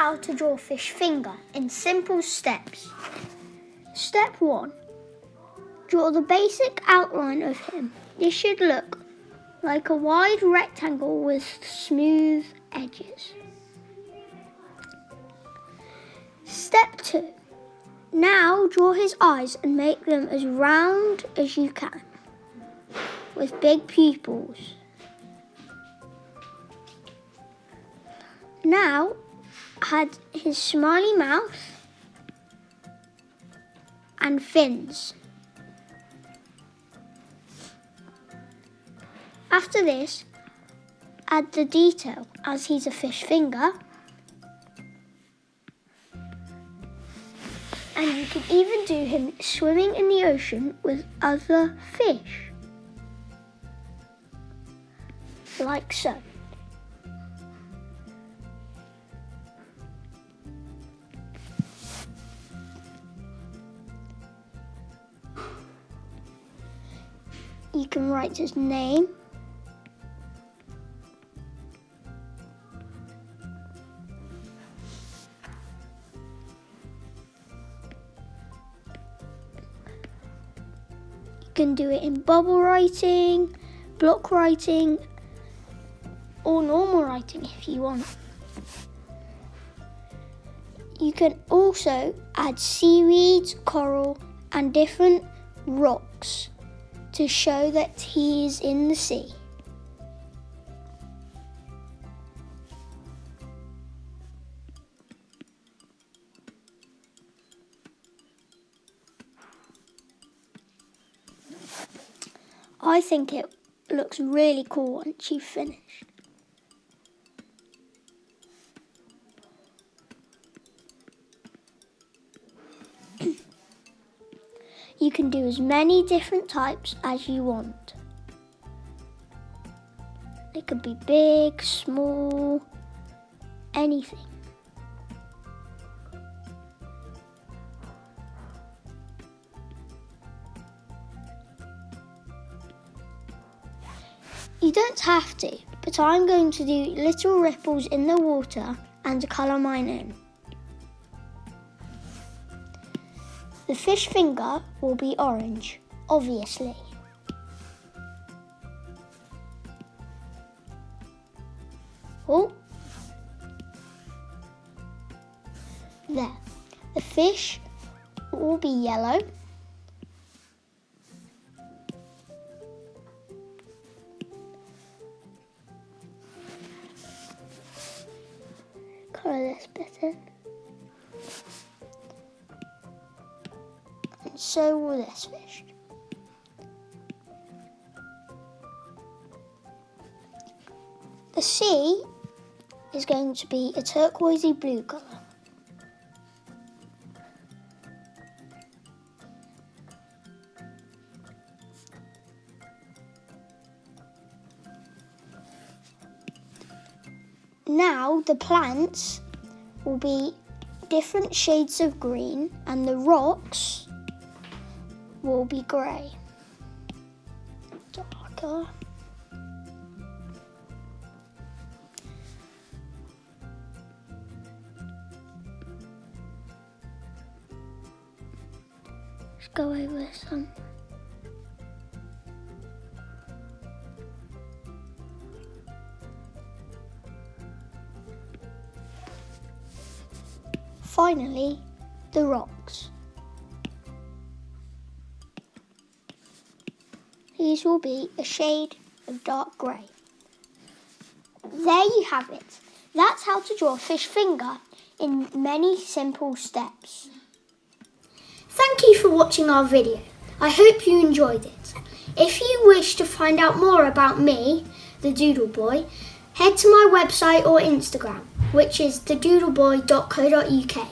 how to draw a fish finger in simple steps. Step 1. Draw the basic outline of him. This should look like a wide rectangle with smooth edges. Step 2. Now draw his eyes and make them as round as you can, with big pupils. Now add his smiley mouth and fins. After this, add the detail as he's a fish finger, and you can even do him swimming in the ocean with other fish, like so. You can write his name, you can do it in bubble writing, block writing, or normal writing if you want. You can also add seaweeds, coral, and different rocks to show that he is in the sea. I think it looks really cool once you've finished. You can do as many different types as you want. It could be big, small, anything. You don't have to, but I'm going to do little ripples in the water and colour mine in. The fish finger will be orange, obviously. Oh, there. The fish will be yellow. Colour this bit in. And so will this fish. The sea is going to be a turquoisey blue colour. Now the plants will be different shades of green and the rocks will be grey. Darker. Let's go over some. Finally, the rocks. These will be a shade of dark grey. There you have it. That's how to draw a fish finger in many simple steps. Thank you for watching our video. I hope you enjoyed it. If you wish to find out more about me, the Doodle Boy, head to my website or Instagram, which is thedoodleboy.co.uk.